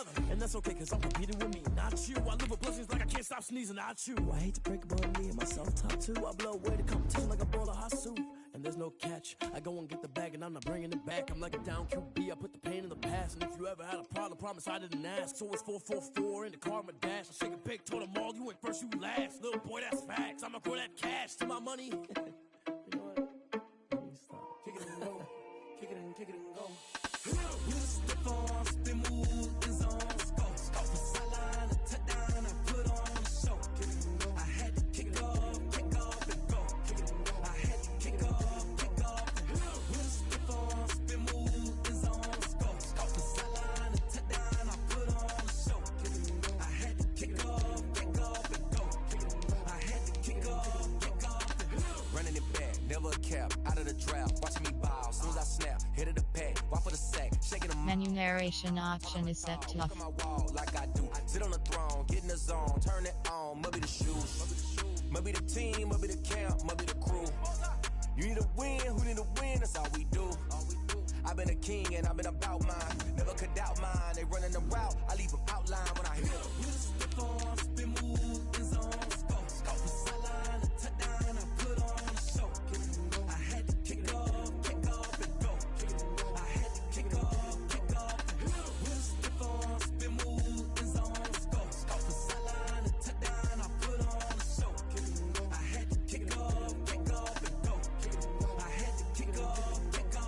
another. And that's okay, cause I'm competing with me, not you. I live with blessings like I can't stop sneezing, not you. I hate to break it, but me and myself top two. I blow away the competition like a bowl of hot soup. And there's no catch. I go and get the bag and I'm not bringing it back. I'm like a down QB, I put the pain in the past. And if you ever had a problem, promise I didn't ask. So it's 444 in the car, my dash. I shake a big, told them all, you ain't first, you last. Little boy, that's facts. I'ma grow that cash to my money. You know what? Let me stop. Kick it and go. Kick it and go. You step on, spin, move, in zone, scope. From sideline to touchdown, I put on the show. Kick it and go. I had to kick off and go. Kick it and go. I had to kick off and go. You step on, spin, move, in zone, scope. From sideline to touchdown, I put on the show. Kick it and go. I had to kick off and go. Kick it and go. I had to kick off and go. Running it back, never a cap, out of the drought. Watching me ball, as soon as I snap, hit of the pack, walk for the sack, shaking them. Menu narration option is set to off. My wall like I do. Sit on the throne, get in the zone, turn it on. Must be the shoes, must be the team, must be the camp, must be the crew. You need a win, who need a win? That's all we do. I've been a king and I've been about mine. Never could doubt mine. They running the route, I leave them outline when I hit them. You step on, spin, move, in zone, scope. From sideline to touchdown, I put on the show. Kick it and go. I had to kick off and go. Kick it and go. I had to kick off and go. You step on, spin, move, in zone, scope. From sideline to touchdown, I put on the show. Kick it and go. I had to kick off and go. Kick it and go. I had to kick off and go.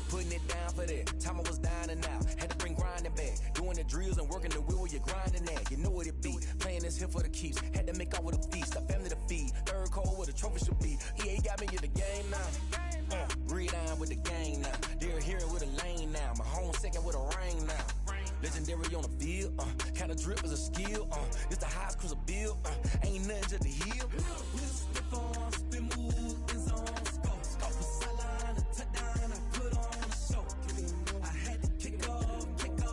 Putting it down for that. Time I was down and out. Had to bring grinding back. Doing the drills and working the wheel where you're grinding at. You know what it be. Playing this here for the keeps. Had to make out with a feast. A family to feed. Third cold where the trophy should be. EA got me in the game now. Breed on with the gang now. They're here with a lane now. My home second with a rain now. Legendary on the field. Kind of drip is a skill. This the highest cruiser bill. Ain't nothing just the hill. We'll step on, spin, move, in zone, scope. From sideline to touchdown, I put on the show. Kick it and go. I had to kick off and go.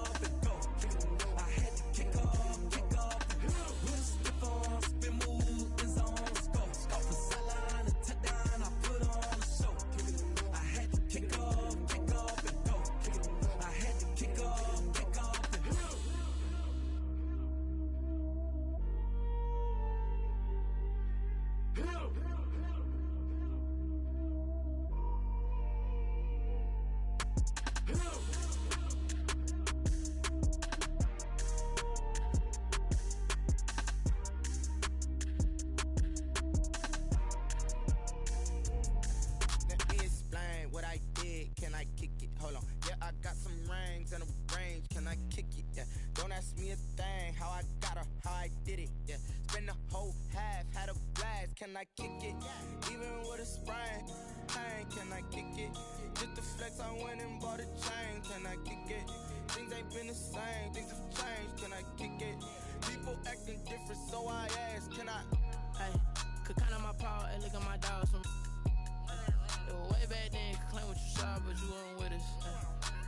Kick it and go. I had to kick off and go. We'll step on, spin, move, in zone, scope. From sideline to touchdown, I put on the show. Kick it and go. I had to kick off and go. Kick it and go. I had to kick off and go. Let me explain what I did. Can I kick it? Hold on. Yeah, I got some rings and a range. Can I kick it? Yeah. Don't ask me a thing. How I got her, how I did it. Yeah. Spend the whole half, had a blast. Can I kick it? Even with a sprain, pain. Can I kick it? Just the flex, I went and bought a chain. Can I kick it? Things ain't been the same. Things have changed. Can I kick it? People acting different, so I ask. Can I? Hey, could count on my power and look at my dogs from. It was way back then, could claim what you saw, but you weren't with us.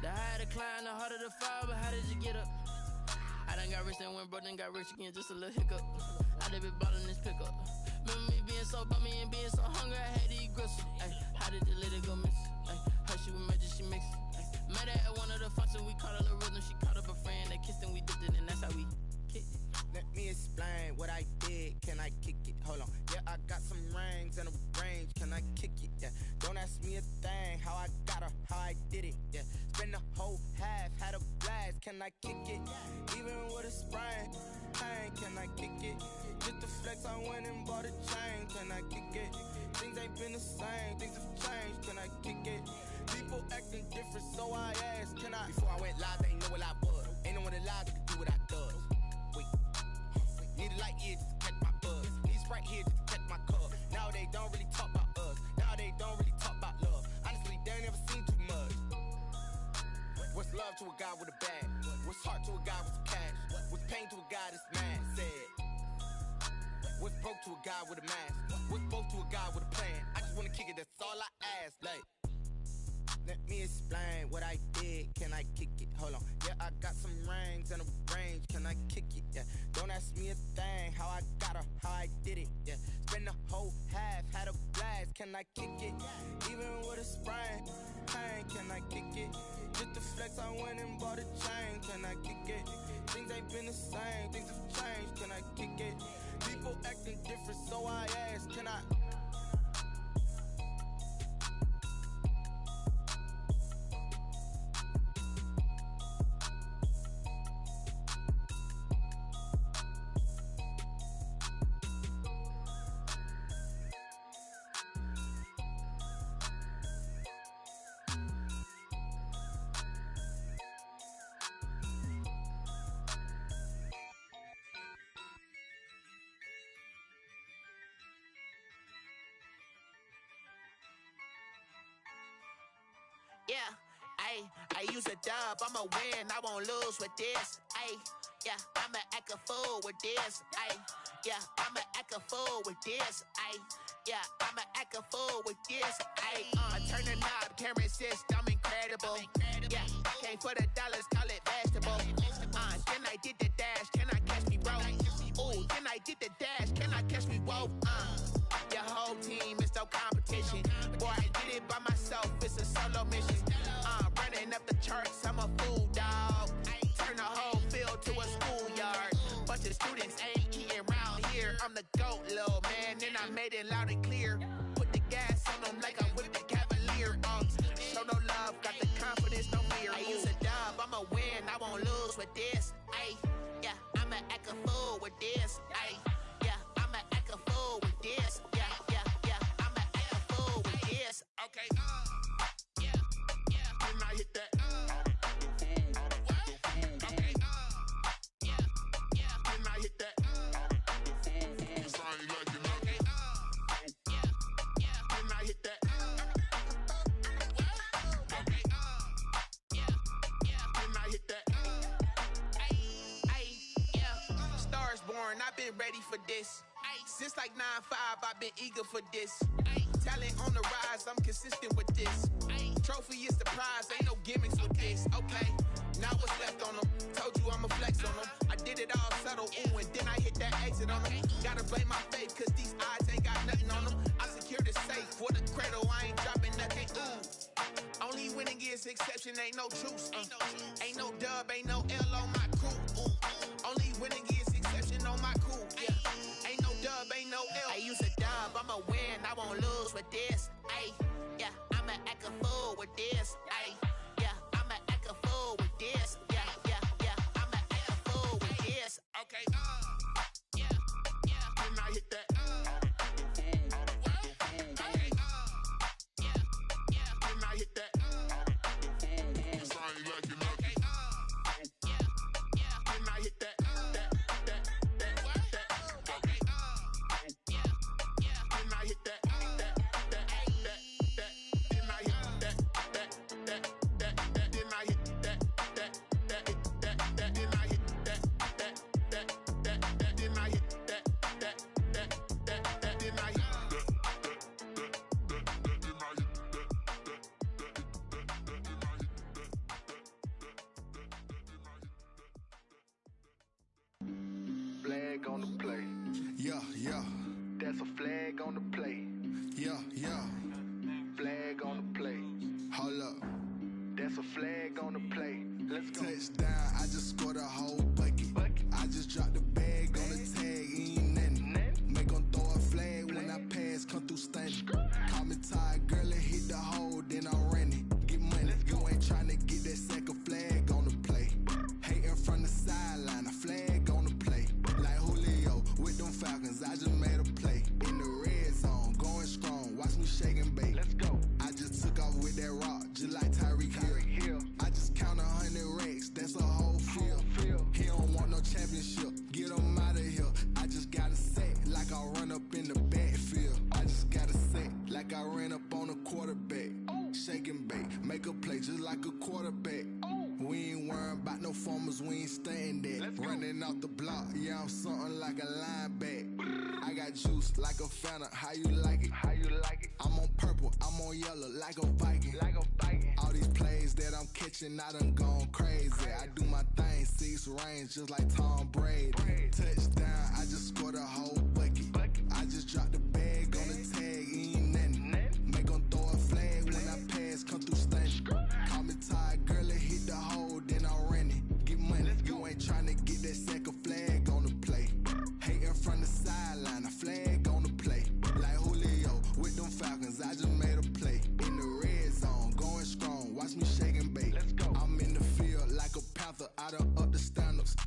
The higher the climb, the harder the fall, but how did you get up? I done got rich and went broke, then got rich again, just a little hiccup. I done been ballin' this pickup. Remember me being so bummy and being so hungry, I had to eat gristle. Ay, how did the lady go miss? Ay, her she was magic, she mixed. Met her at one of the functions, we caught her the rhythm, she caught up a friend, they kissed and we dipped it, and that's how we kicked it. Let me explain what I did. Can I kick it? Hold on. Yeah, I got some rings and a range. Can I kick it? Yeah. Don't ask me a thing. How I got her, how I did it. Yeah. Spend the whole half, had a blast. Can I kick it? Even with a sprain, pain. Can I kick it? Just the flex, I went and bought a chain. Can I kick it? Things ain't been the same. Things have changed. Can I kick it? People acting different, so I asked. Can I? Before I went live, they ain't know what I was. Ain't no one alive that could do what I does. Wait. Need a light here just to catch my buzz. Need Sprite here just to catch my cup. Now they don't really talk about us. Now they don't really talk about love. Honestly, they ain't never seen too much. What's love to a guy with a bag? What's heart to a guy with some cash? What's pain to a guy that's mad? Said. What's broke to a guy with a mask? What's broke to a guy with a plan? I just wanna kick it, that's all I ask. Like, let me explain what I did. Can I kick it? Hold on. Yeah, I got some rings and a range. Can I kick it? Yeah. Don't ask me a thing. How I got her, how I did it. Yeah. Spend the whole half, had a blast. Can I kick it? Even with a sprain, pain. Can I kick it? Just the flex, I went and bought a chain. Can I kick it? been the same, things have changed, can I kick it? People acting different, so I ask, can I? Yeah, I use a dub, I'ma win, I won't lose with this. Yeah, I'ma act a fool with this. Yeah, I'ma act a fool with this. Yeah, I'ma act a fool with this. Turn the knob, can't resist, I'm incredible. Yeah, came for the dollars, call it vegetable. Then I did the dash, can I catch me, bro? Ooh, then I did the dash, can I catch me, whoa? Your whole team is no competition. Boy, I did it by myself, it's a solo mission. Running up the charts, I'm a fool, dog. Turn the whole field to a schoolyard. Bunch of students ain't eating round here. I'm the GOAT, little man, and I made it loud and clear. Put the gas on them like I whipped the Cavalier. Show no love, got the confidence, no fear. I use a dub, I'ma win, I won't lose with this. Yeah, I'ma act a fool with this. Yeah, I'ma act a fool with this. Yeah, I'ma act a fool with this. Okay, yeah, can I hit that? Okay, yeah, can I hit that? Cause I ain't like it, okay, yeah, can I hit that? Okay, yeah, can I hit that? Yeah, stars born, I've been ready for this. Since like 9-5, I've been eager for this. Talent on the rise, I'm consistent with this. Trophy is the prize, ain't no gimmicks with this. Okay, now what's left on them? Told you I'ma flex on them. I did it all subtle, ooh, and then I hit that exit on them. Gotta blame my faith, cause these odds ain't got nothing on them. I secured the safe for the cradle, I ain't dropping nothing, ooh. Only winning is exception, ain't no truce. Ain't no dub, ain't no L on my crew. Only winning is exception on my crew. Yeah, ain't no dub, ain't no L. I use a dub, I'ma win, I won't lose with this. Yeah, I'ma act a fool with this. Yeah, I'ma act a fool with this. Yeah, I'ma act a fool with this. Okay, yeah, can I hit that? Okay, yeah, can I hit that? Cause I ain't like it, okay, yeah, can I hit that? Okay, yeah, can I hit that? Flag on the play. Yeah. That's a flag on the play. Yeah. Flag on the play. Hold up. That's a flag on the play. Let's go. Touchdown, I just scored a whole bucket. I just dropped the bag on the tag, ain't nothing. Make 'em throw a flag when I pass, come through stunning. Call me tired, girl, and hit the hole, then I'm running. Get money, you ain't tryna get that second flag on the play. Hating from the sideline, a flag on the play. Like Julio with them Falcons, I just made a play. In the red zone, going strong, watch me shake and bake. Let's go. I just took off with that rock, just like Tyreek Hill. I just count 100 racks, that's a whole field. He don't want no championship, get him out of here. I just gotta set like I run up in the backfield. I just gotta set like I ran up on a quarterback. Shake and bake, make a play just like a quarterback. We ain't worrying about no formers, we ain't staying there. Running out the block, yeah, I'm something like a lineback. I got juice like a Fanta, how you like it? I'm on purple, I'm on yellow like a Viking. All these plays that I'm catching, I done gone crazy. I do my thing, 6 range just like Tom Brady. Touchdown, I just scored a whole bucket. I just dropped the bag on the tag, ain't nothing. Make 'em throw a flag when I pass, come through stunning. Call me tired, girl, and hit the hole, then I'm running. Get money, you ain't tryna get that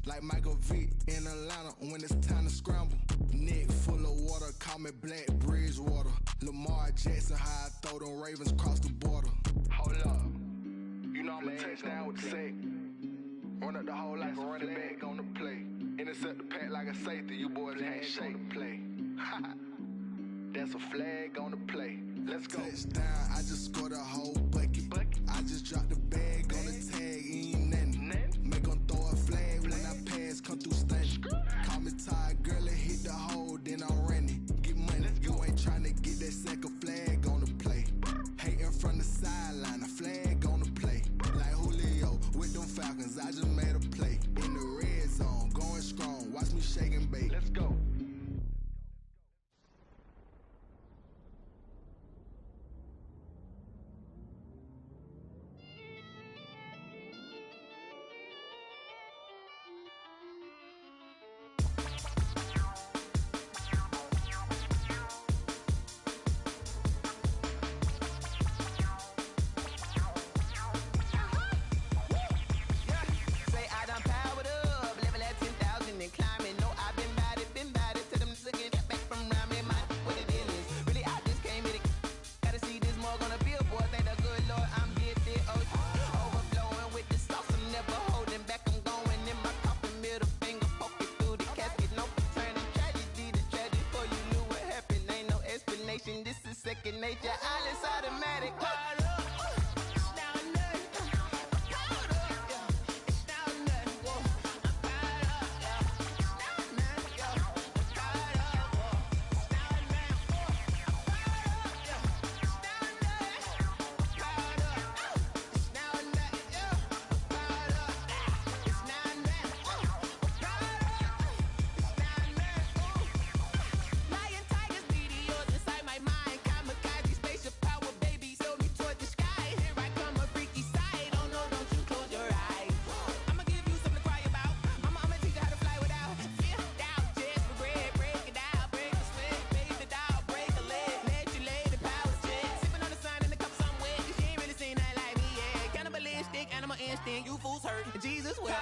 like Michael Vick in Atlanta when it's time to scramble. Neck full of water, call me Black Bridgewater. Lamar Jackson, how I throw them Ravens across the border. Hold up, you know I'm a touchdown with the sack. Run up the hole like a running back on the play. Intercept the pack like a safety, you boys ain't shake the play. That's a flag on the play. Let's go. Touchdown, I just scored a whole bucket. I just dropped the bag on the tag, ain't nothing. Make them throw a flag when I pass, come through stunning. Call me Todd Gurley, hit the hole, then I'm running. Get money, you ain't tryna get that second flag on the play. Hating from the sideline, a flag on the play. Like Julio with them Falcons, I just made a play. In the red zone, going strong, watch me shake and bake. Let's go. This is second nature, all is automatic. You fools hurt, Jesus will.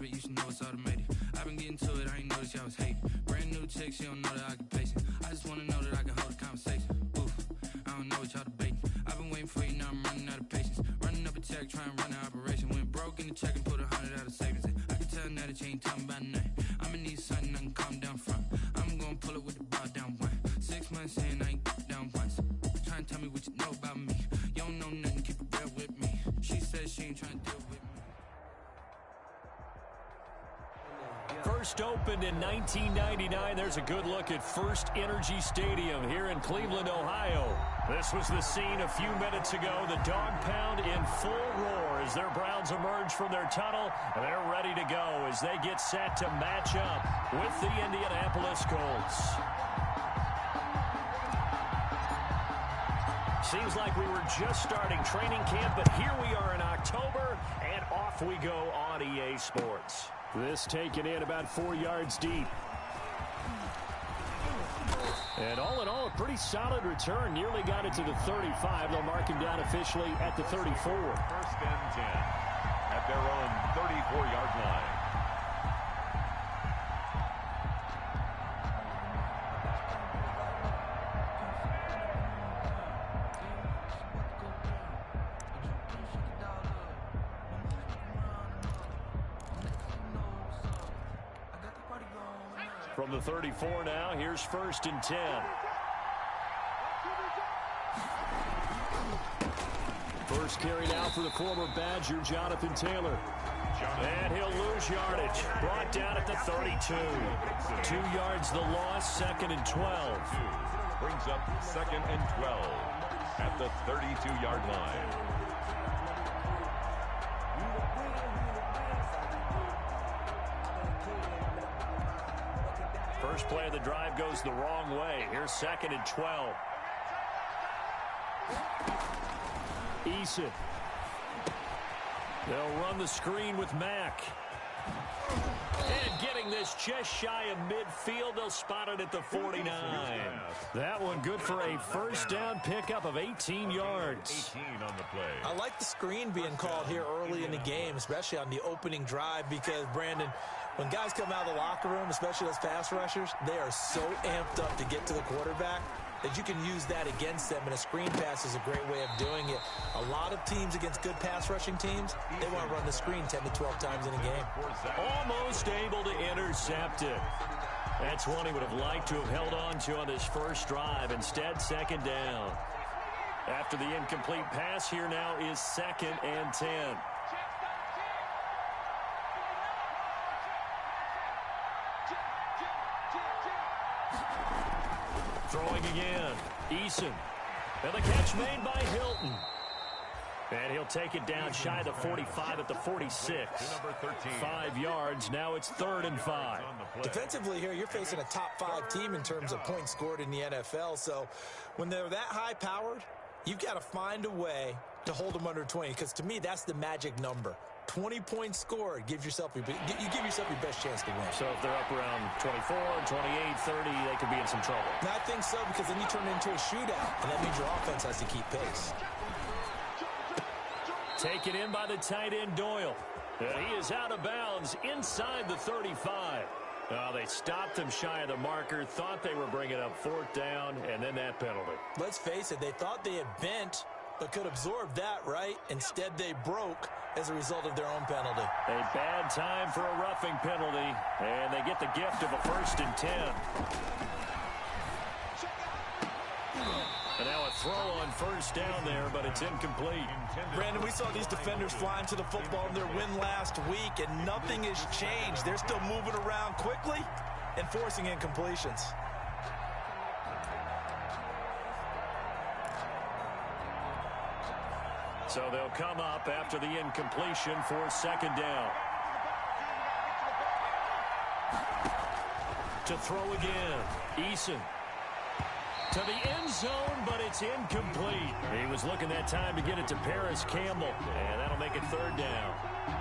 You should know it's automated. I've been getting to it, I ain't noticed y'all was hating. Brand new chick, she don't know the occupation. I just wanna know that I can hold a conversation. Oof, I don't know what y'all debating. I've been waiting for you, now I'm running out of patience. Running up a check, trying to run an operation. Went broke in the check and put 100 out of savings in. I can tell now that you ain't talking about nothing. I'ma need something I can calm down from. I'm gonna pull it with the bar down one. 6 months in, I ain't down once. Trying to tell me what you know about me. You don't know nothing, keep it real with me. She says she ain't trying to deal with me. First opened in 1999. There's a good look at First Energy Stadium here in Cleveland, Ohio. This was the scene a few minutes ago. The dog pound in full roar as their Browns emerge from their tunnel. And they're ready to go as they get set to match up with the Indianapolis Colts. Seems like we were just starting training camp, but here we are in October, and off we go on EA Sports. This taken in about 4 yards deep. And all in all, a pretty solid return. Nearly got it to the 35. They'll mark him down officially at the 34. First and 10 at their own 34-yard line. From the 34 now, here's first and 10. First carry now for the former Badger, Jonathan Taylor. And he'll lose yardage. Brought down at the 32. 2 yards the loss, second and 12. Brings up second and 12 at the 32-yard line. First play of the drive goes the wrong way. Here's second and 12. Eason. They'll run the screen with Mack. And getting this just shy of midfield. They'll spot it at the 49. That one good for a first down pickup of 18 yards. 18 on the play. I like the screen being called here early in the game, especially on the opening drive, because, Brandon, when guys come out of the locker room, especially those pass rushers, they are so amped up to get to the quarterback that you can use that against them, and a screen pass is a great way of doing it. A lot of teams against good pass rushing teams, they want to run the screen 10 to 12 times in a game. Almost able to intercept it. That's one he would have liked to have held on to on this first drive. Instead, second down. After the incomplete pass, here now is second and 10. Throwing again. Eason. And the catch made by Hilton. And he'll take it down shy of the 45 at the 46. 5 yards. Now it's 3rd and 5. Defensively here, you're facing a top 5 team in terms of points scored in the NFL. So when they're that high-powered, you've got to find a way to hold them under 20. Because to me, that's the magic number. 20 points scored, you give yourself your best chance to win. So if they're up around 24, 28, 30, they could be in some trouble. No, I think so, because then you turn it into a shootout, and that means your offense has to keep pace. Taken in by the tight end, Doyle. He is out of bounds inside the 35. They stopped him shy of the marker, thought they were bringing up 4th down, and then that penalty. Let's face it, they thought they had bent, but could absorb that, right? Instead, they broke as a result of their own penalty. A bad time for a roughing penalty, and they get the gift of a 1st and 10. And now a throw on 1st down there, but it's incomplete. Brandon, we saw these defenders flying to the football in their win last week, and nothing has changed. They're still moving around quickly and forcing incompletions. So they'll come up after the incompletion for 2nd down. To throw again. Eason. To the end zone, but it's incomplete. He was looking that time to get it to Paris Campbell, and that'll make it 3rd down.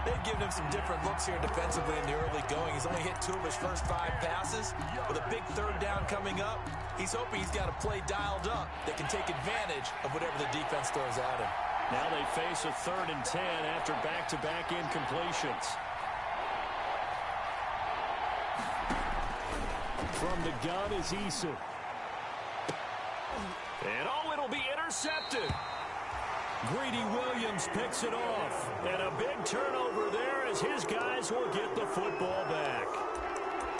They've given him some different looks here defensively in the early going. He's only hit 2 of his first 5 passes. With a big 3rd down coming up, he's hoping he's got a play dialed up that can take advantage of whatever the defense throws at him. Now they face a 3rd and 10 after back-to-back incompletions. From the gun is Eason. And it'll be intercepted. Greedy Williams picks it off. And a big turnover there as his guys will get the football back.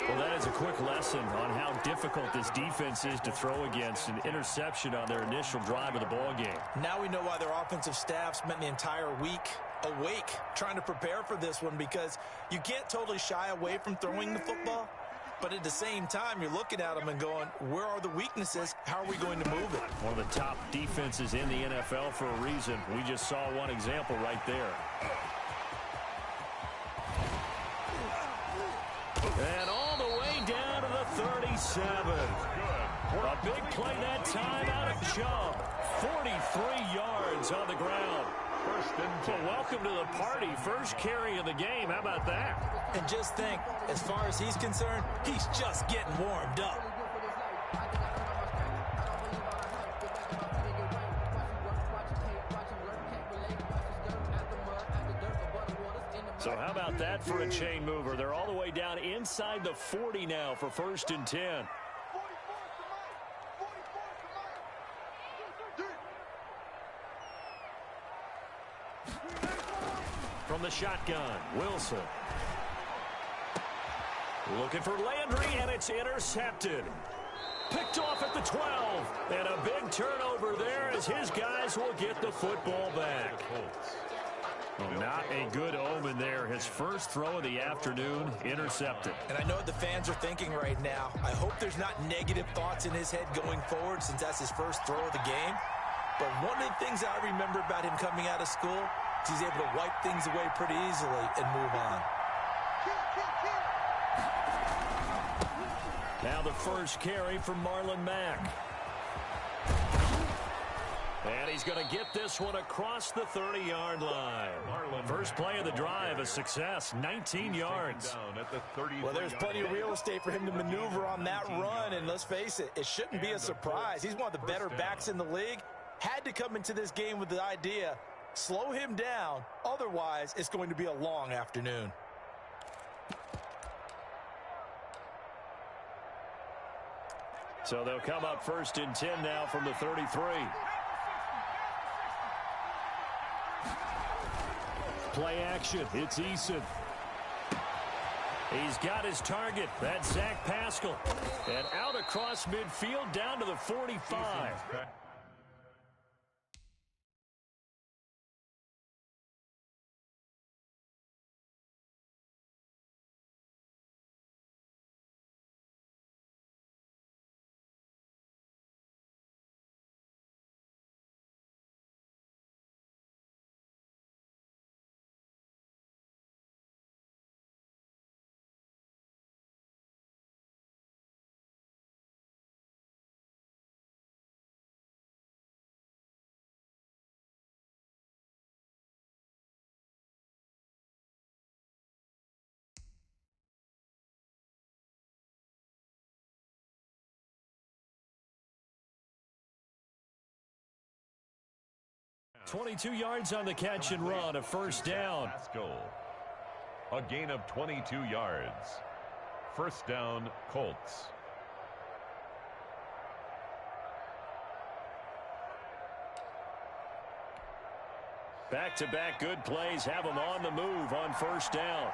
Well, that is a quick lesson on how difficult this defense is to throw against. An interception on their initial drive of the ball game. Now we know why their offensive staff spent the entire week awake trying to prepare for this one, because you can't totally shy away from throwing the football. But at the same time, you're looking at them and going, where are the weaknesses? How are we going to move it? One of the top defenses in the NFL for a reason. We just saw one example right there. And all the way down to the 37. A big play that time out of Chubb. 43 yards on the ground. First and 10. Well, welcome to the party. First carry of the game. How about that? And just think, as far as he's concerned, he's just getting warmed up. So how about that for a chain mover? They're all the way down inside the 40 now for first and 10. From the shotgun, Wilson. Looking for Landry, and it's intercepted. Picked off at the 12. And a big turnover there as his guys will get the football back. Well, not a good omen there. His first throw of the afternoon, intercepted. And I know what the fans are thinking right now. I hope there's not negative thoughts in his head going forward since that's his first throw of the game. But one of the things I remember about him coming out of school is he's able to wipe things away pretty easily and move on. Now the first carry from Marlon Mack. And he's going to get this one across the 30-yard line. First play of the drive, a success, 19 yards. Well, there's plenty of real estate for him to maneuver on that run, and let's face it, it shouldn't be a surprise. He's one of the better backs in the league. Had to come into this game with the idea, slow him down, otherwise it's going to be a long afternoon. So they'll come up first and 10 now from the 33. Play action. It's Eason. He's got his target. That's Zach Pascal. And out across midfield down to the 45. .22 yards on the catch and run, a first down. A gain of 22 yards. First down, Colts. Back-to-back good plays have him on the move on first down.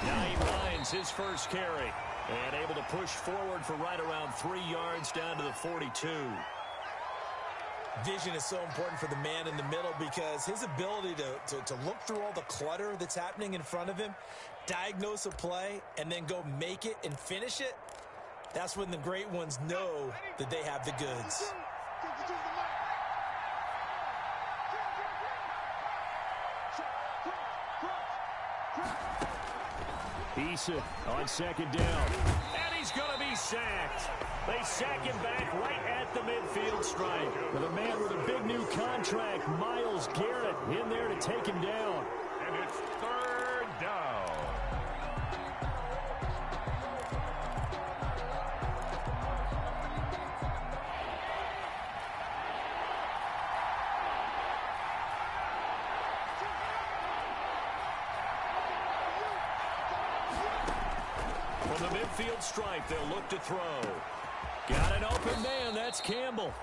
Naeem Hines, his first carry. And able to push forward for right around 3 yards down to the 42. Vision is so important for the man in the middle because his ability to look through all the clutter that's happening in front of him, diagnose a play, and then go make it and finish it, that's when the great ones know that they have the goods. Eason on second down. And he's going to be sacked. They sack him back right at the midfield stripe. With a man with a big new contract, Myles Garrett, in there to take him down. And it's third down. From the midfield stripe, they'll look to throw. Got an open man. That's Campbell.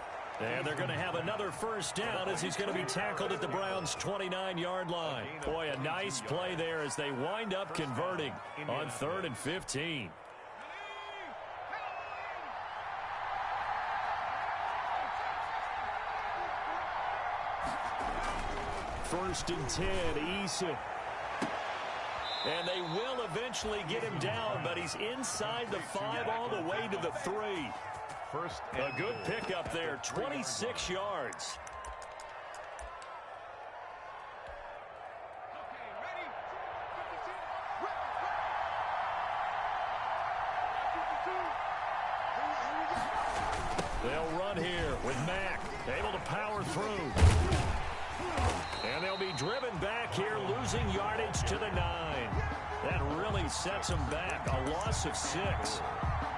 And they're going to have another first down as he's going to be tackled at the Browns' 29-yard line. Boy, a nice play there as they wind up converting on 3rd and 15. First and 10, Eason. And they will eventually get him down, but he's inside the 5 all the way to the 3. A good pickup there, 26 yards. They'll run here with Mack, able to power through. And they'll be driven back here, losing yardage to the 9. That really sets them back, a loss of 6.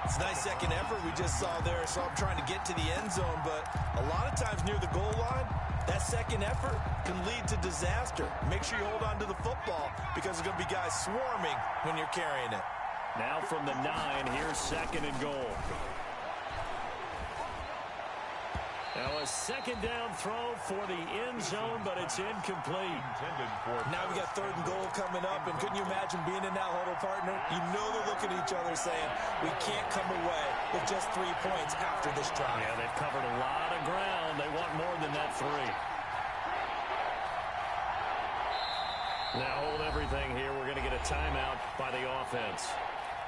It's a nice second effort we just saw there. So I'm trying to get to the end zone, but a lot of times near the goal line, that second effort can lead to disaster. Make sure you hold on to the football because there's going to be guys swarming when you're carrying it. Now from the 9, here's 2nd and goal. Now a second down throw for the end zone, but it's incomplete. Now we got 3rd and goal coming up, and couldn't you imagine being in that huddle, partner? You know they're looking at each other saying, we can't come away with just 3 points after this drive. Yeah, they've covered a lot of ground. They want more than that 3. Now hold everything here. We're going to get a timeout by the offense.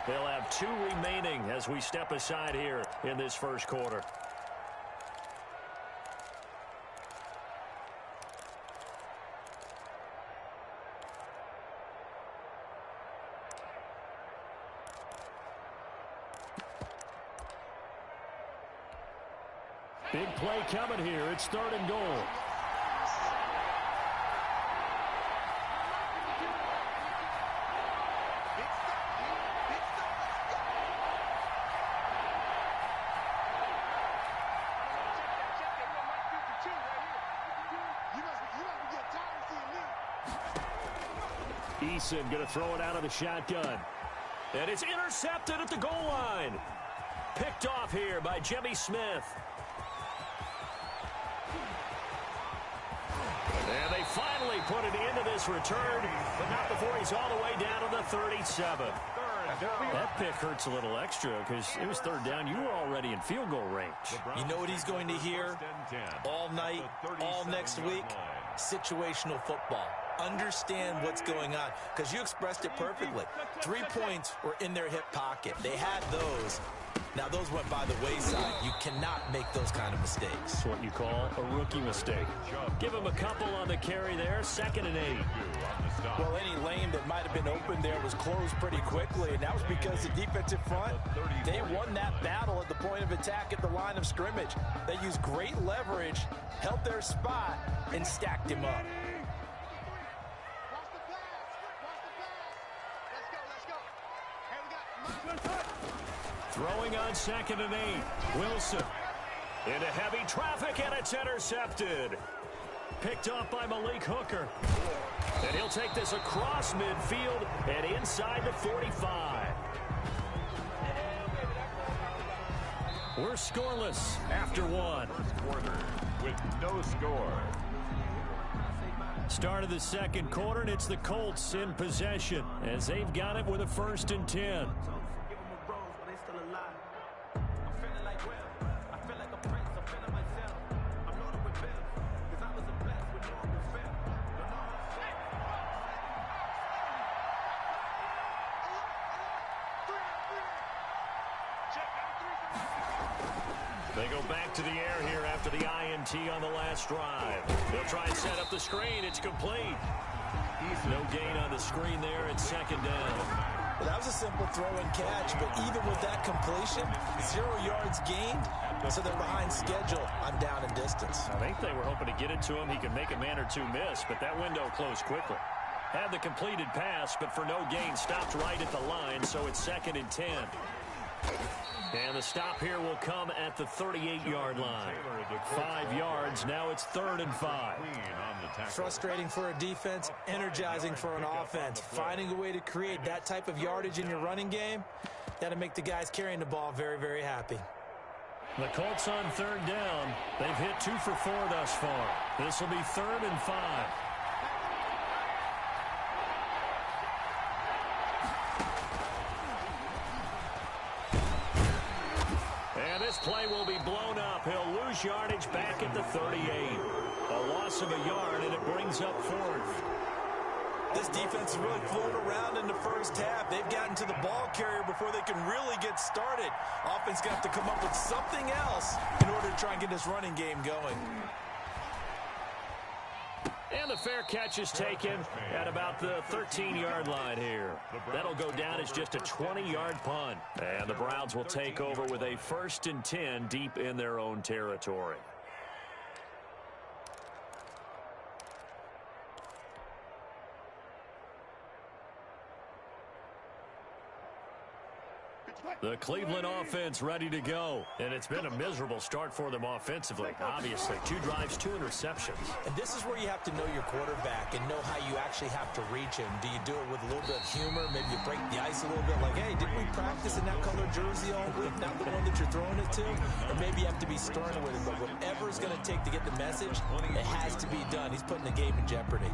They'll have 2 remaining as we step aside here in this first quarter. Big play coming here. It's 3rd and goal. Eason going to throw it out of the shotgun. And it's intercepted at the goal line. Picked off here by Jimmy Smith. And they finally put it into this return, but not before he's all the way down to the 37. That pick hurts a little extra because it was 3rd down. You were already in field goal range. You know what he's going to hear all night, all next week? Situational football. Understand what's going on, because you expressed it perfectly. 3 points were in their hip pocket. They had those. Now, those went by the wayside. You cannot make those kind of mistakes. That's what you call a rookie mistake. Give him a couple on the carry there. 2nd and 8. Well, any lane that might have been open there was closed pretty quickly, and that was because the defensive front, they won that battle at the point of attack at the line of scrimmage. They used great leverage, held their spot, and stacked him up. Throwing on 2nd and 8. Wilson into heavy traffic, and it's intercepted. Picked off by Malik Hooker. And he'll take this across midfield and inside the 45. We're scoreless after 1. Quarter with no score. Start of the 2nd quarter, and it's the Colts in possession as they've got it with a 1st and 10. They go back to the air here after the INT on the last drive. They'll try and set up the screen. It's complete. No gain on the screen there. It's 2nd down. Well, that was a simple throw and catch, but even with that completion, 0 yards gained, so they're behind schedule on down and distance. I think they were hoping to get it to him. He could make a man or two miss, but that window closed quickly. Had the completed pass, but for no gain, stopped right at the line, so it's 2nd and 10. And the stop here will come at the 38-yard line. 5 yards. Now it's 3rd and 5. Frustrating for a defense, energizing for an offense. Finding a way to create that type of yardage in your running game, that'll make the guys carrying the ball very, very happy. The Colts on 3rd down. They've hit 2 for 4 thus far. This will be 3rd and 5. This play will be blown up. He'll lose yardage back at the 38. A loss of a yard, and it brings up 4th. This defense is really flown around in the first half. They've gotten to the ball carrier before they can really get started. Offense got to come up with something else in order to try and get this running game going. And the fair catch is taken at about the 13-yard line here. That'll go down as just a 20-yard punt. And the Browns will take over with a 1st and 10 deep in their own territory. The Cleveland offense ready to go. And it's been a miserable start for them offensively, obviously. 2 drives, 2 interceptions. And this is where you have to know your quarterback and know how you actually have to reach him. Do you do it with a little bit of humor? Maybe you break the ice a little bit like, hey, didn't we practice in that color jersey all week? Not the one that you're throwing it to? Or maybe you have to be stern with him. But whatever it's going to take to get the message, it has to be done. He's putting the game in jeopardy.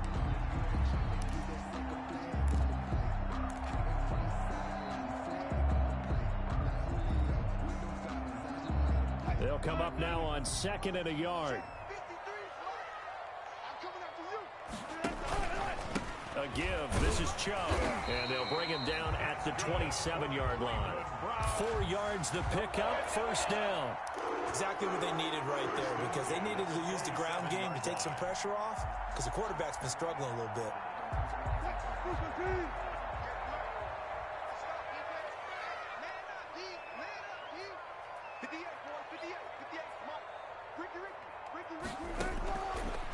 They'll come up now on 2nd and a yard. A give. This is Chubb. And they'll bring him down at the 27-yard line. 4 yards the pickup. 1st down. Exactly what they needed right there, because they needed to use the ground game to take some pressure off, because the quarterback's been struggling a little bit.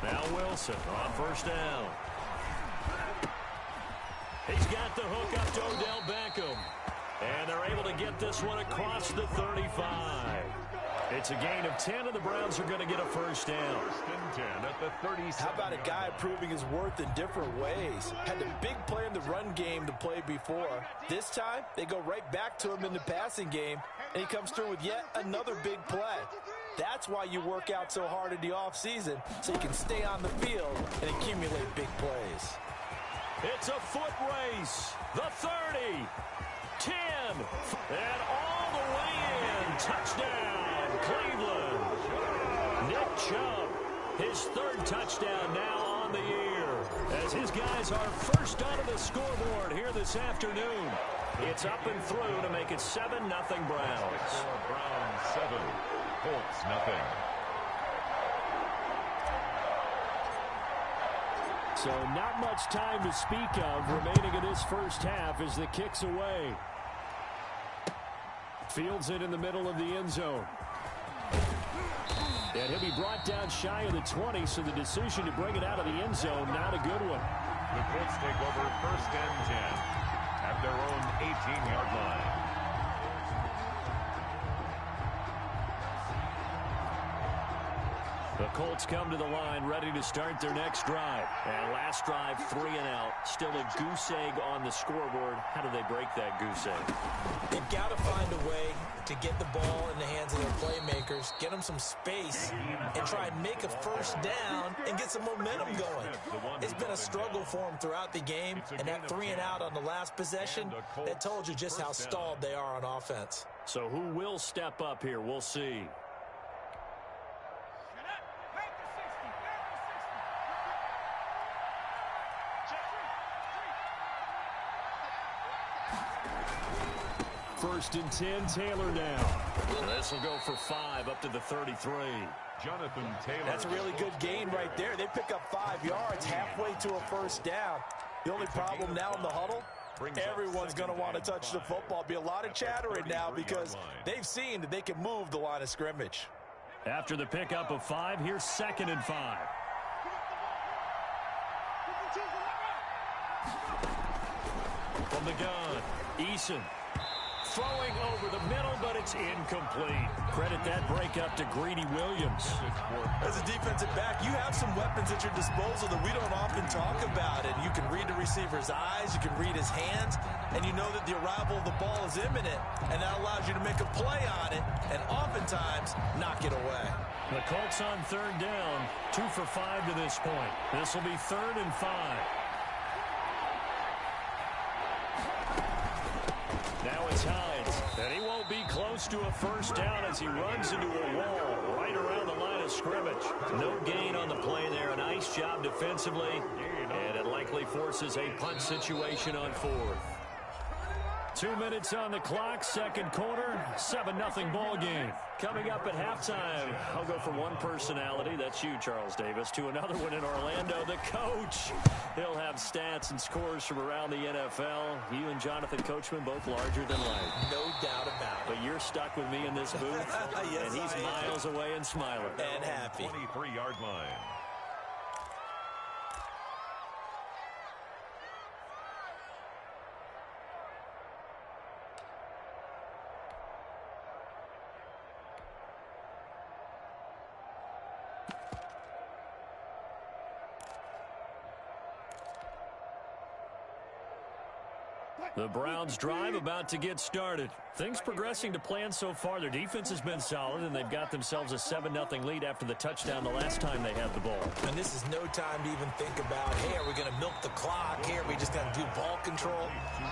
Now Wilson on 1st down. He's got the hook up to Odell Beckham. And they're able to get this one across the 35. It's a gain of 10, and the Browns are going to get a 1st down. 1st and 10 at the 37. How about a guy proving his worth in different ways? Had a big play in the run game to play before. This time, they go right back to him in the passing game, and he comes through with yet another big play. That's why you work out so hard in the offseason, so you can stay on the field and accumulate big plays. It's a foot race. The 30, 10, and all the way in. Touchdown, Cleveland. Nick Chubb, his 3rd touchdown now on the year, as his guys are first onto the scoreboard here this afternoon. It's up and through to make it 7-0 Browns. Browns 7, Colts nothing. So not much time to speak of remaining in this 1st half as the kick's away. Fields it in the middle of the end zone. And he'll be brought down shy of the 20, so the decision to bring it out of the end zone, not a good one. The Colts take over 1st and 10 at their own 18-yard line. The Colts come to the line ready to start their next drive. And last drive, 3 and out. Still a goose egg on the scoreboard. How do they break that goose egg? They've got to find a way to get the ball in the hands of their playmakers, get them some space, and try and make a 1st down and get some momentum going. It's been a struggle for them throughout the game, and that 3 and out on the last possession, that told you just how stalled they are on offense. So who will step up here? We'll see. First and 10, Taylor now. This will go for 5 up to the 33. Jonathan Taylor. That's a really good gain right there. They pick up 5 yards halfway to a 1st down. The only problem now in the huddle, everyone's going to want to touch the football. Be a lot of chattering now because they've seen that they can move the line of scrimmage. After the pickup of 5, here's 2nd and 5. From the gun, Eason. Throwing over the middle, but it's incomplete. Credit that breakup to Greedy Williams. As a defensive back, you have some weapons at your disposal that we don't often talk about. And you can read the receiver's eyes, you can read his hands, and you know that the arrival of the ball is imminent. And that allows you to make a play on it, and oftentimes knock it away. The Colts on 3rd down, 2 for 5 to this point. This will be 3rd and 5. Now it's Hines, and he won't be close to a 1st down as he runs into a wall right around the line of scrimmage. No gain on the play there. A nice job defensively, and it likely forces a punt situation on 4th. 2 minutes on the clock, second quarter, 7-0 ball game. Coming up at halftime, I'll go from one personality, that's you, Charles Davis, to another one in Orlando, the coach. He'll have stats and scores from around the NFL. You and Jonathan Coachman both larger than life. No doubt about it. But you're stuck with me in this booth, yes, and he's miles away and smiling. And happy. 23-yard line. The Browns drive about to get started. Things progressing to plan so far. Their defense has been solid, and they've got themselves a 7-0 lead after the touchdown the last time they had the ball. And this is no time to even think about, hey, are we going to milk the clock? Hey, are we just going to do ball control?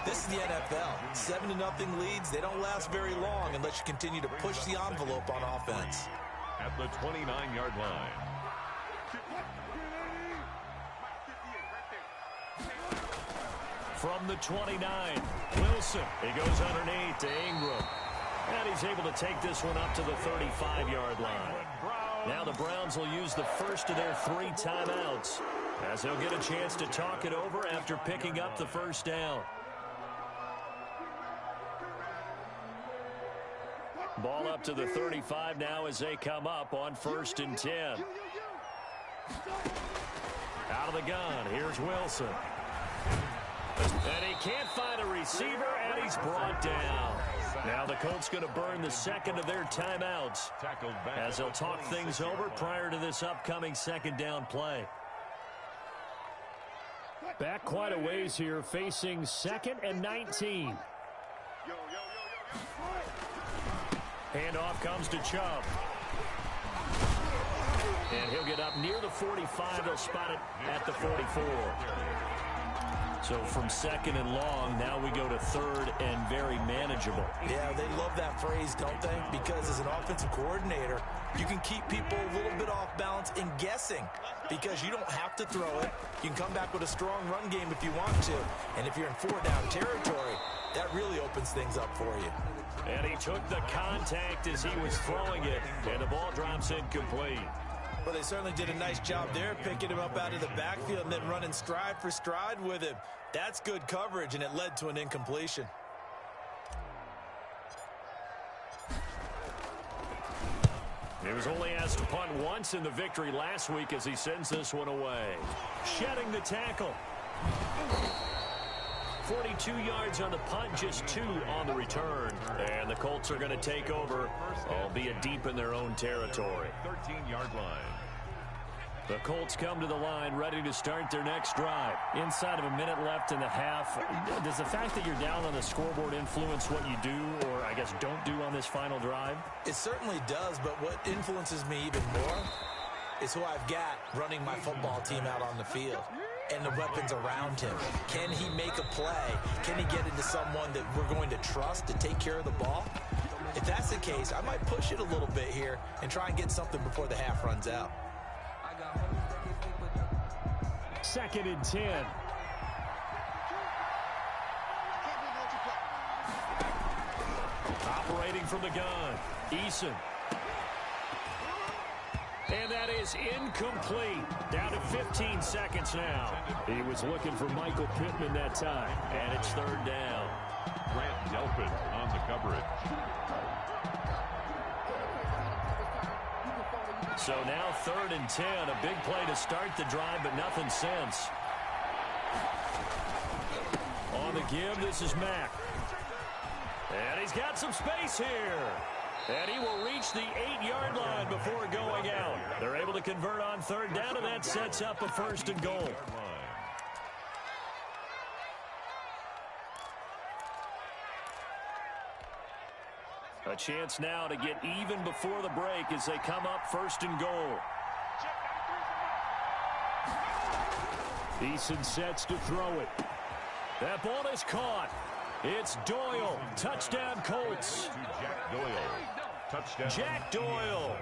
This is the NFL. 7-0 leads, they don't last very long unless you continue to push the envelope on offense. At the 29-yard line. From the 29, Wilson. He goes underneath to Ingram. And he's able to take this one up to the 35-yard line. Now the Browns will use the first of their 3 timeouts, as they'll get a chance to talk it over after picking up the first down. Ball up to the 35 now as they come up on 1st and 10. Out of the gun, here's Wilson. And he can't find a receiver, and he's brought down. Now the Colts going to burn the second of their timeouts as they'll talk things over prior to this upcoming second down play. Back quite a ways here, facing 2nd and 19. Handoff comes to Chubb. And he'll get up near the 45. They'll spot it at the 44. So from 2nd and long, now we go to 3rd and very manageable. Yeah, they love that phrase, don't they? Because as an offensive coordinator, you can keep people a little bit off balance in guessing because you don't have to throw it. You can come back with a strong run game if you want to. And if you're in 4-down territory, that really opens things up for you. And he took the contact as he was throwing it, and the ball drops incomplete. Well, they certainly did a nice job there, picking him up out of the backfield and then running stride for stride with him. That's good coverage, and it led to an incompletion. He was only asked to punt once in the victory last week as he sends this one away. Shedding the tackle. 42 yards on the punt, just 2 on the return. And the Colts are going to take over, albeit deep in their own territory. 13-yard line. The Colts come to the line, ready to start their next drive. Inside of a minute left in the half, does the fact that you're down on the scoreboard influence what you do, or I guess don't do on this final drive? It certainly does, but what influences me even more is who I've got running my football team out on the field and the weapons around him. Can he make a play? Can he get into someone that we're going to trust to take care of the ball? If that's the case, I might push it a little bit here and try and get something before the half runs out. 2nd and 10. Operating from the gun, Eason. And that is incomplete. Down to 15 seconds now. He was looking for Michael Pittman that time, and it's 3rd down. Grant Delpit on the coverage. So now 3rd and 10, a big play to start the drive, but nothing since. On the give, this is Mack. And he's got some space here. And he will reach the 8-yard line before going out. They're able to convert on 3rd down, and that sets up a 1st and goal. A chance now to get even before the break as they come up 1st and goal. Eason sets to throw it. That ball is caught. It's Doyle. Touchdown, Colts. Jack Doyle. Touchdown. Jack Doyle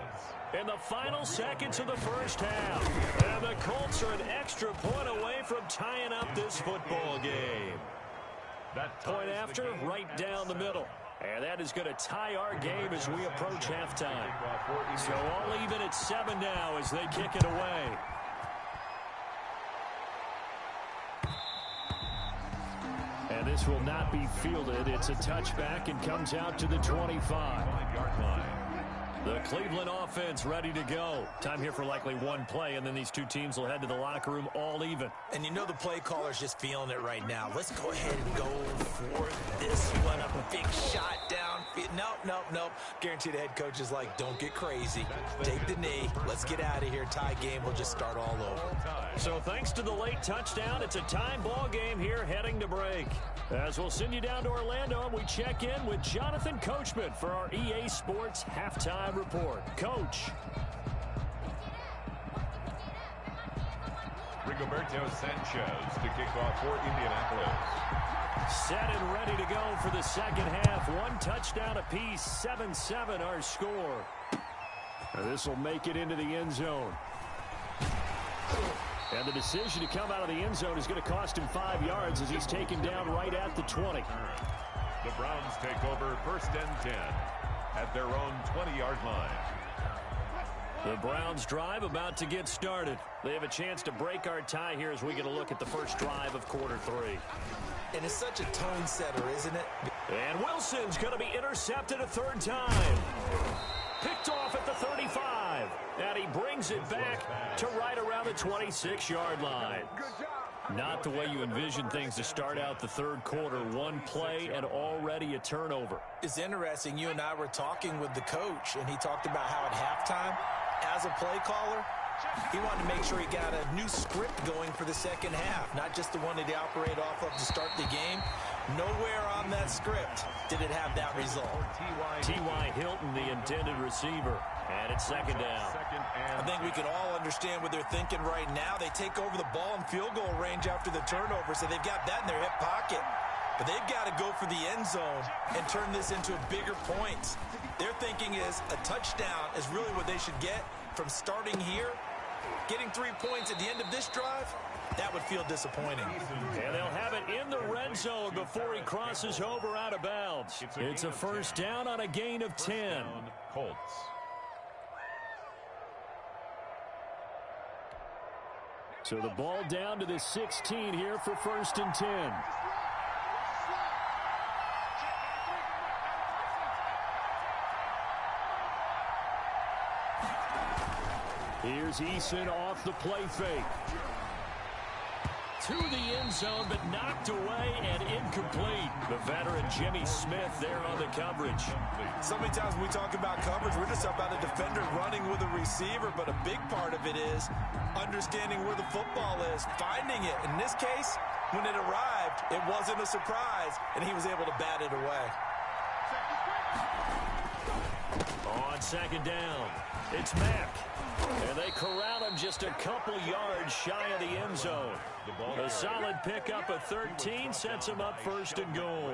in the final seconds of the first half. And the Colts are an extra point away from tying up this football game. Point after, right down the middle. And that is going to tie our game as we approach halftime. So all even at 7 now as they kick it away. And this will not be fielded. It's a touchback and comes out to the 25-yard line. The Cleveland offense ready to go. Time here for likely one play, and then these two teams will head to the locker room all even. And you know the play caller's just feeling it right now. Let's go ahead and go for this one. A big shot down. Nope. Guaranteed the head coach is like, don't get crazy. Take the knee. Let's get out of here. Tie game. We'll just start all over. So thanks to the late touchdown, it's a time ball game here heading to break. As we'll send you down to Orlando, and we check in with Jonathan Coachman for our EA Sports Halftime Report. Coach. Rigoberto Sanchez to kick off for Indianapolis. Set and ready to go for the second half. One touchdown apiece, 7-7 our score. This will make it into the end zone. And the decision to come out of the end zone is going to cost him 5 yards as he's taken down right at the 20. The Browns take over 1st and 10 at their own 20-yard line. The Browns drive about to get started. They have a chance to break our tie here as we get a look at the first drive of quarter 3. And it's such a tone setter, isn't it? And Wilson's going to be intercepted a third time. Picked off at the 35. And he brings it back to right around the 26-yard line. Not the way you envision things to start out the third quarter. One play and already a turnover. It's interesting. You and I were talking with the coach, and he talked about how at halftime, as a play caller, he wanted to make sure he got a new script going for the second half, not just the one that he operated off of to start the game. Nowhere on that script did it have that result. T.Y. Hilton, the intended receiver. And it's second down. I think we can all understand what they're thinking right now. They take over the ball in field goal range after the turnover, so they've got that in their hip pocket. But they've got to go for the end zone and turn this into a bigger point. Their thinking is a touchdown is really what they should get from starting here. Getting 3 points at the end of this drive, that would feel disappointing. And they'll have it in the red zone before he crosses over out of bounds. It's a first down on a gain of 10. Colts. So the ball down to the 16 here for 1st and 10. Here's Eason off the play fake. To the end zone, but knocked away and incomplete. The veteran Jimmy Smith there on the coverage. So many times when we talk about coverage, we're just about a defender running with a receiver, but a big part of it is understanding where the football is, finding it. In this case, when it arrived, it wasn't a surprise, and he was able to bat it away. On second down, it's Mack. And they corral him just a couple yards shy of the end zone. A solid pickup of 13 sets him up 1st and goal.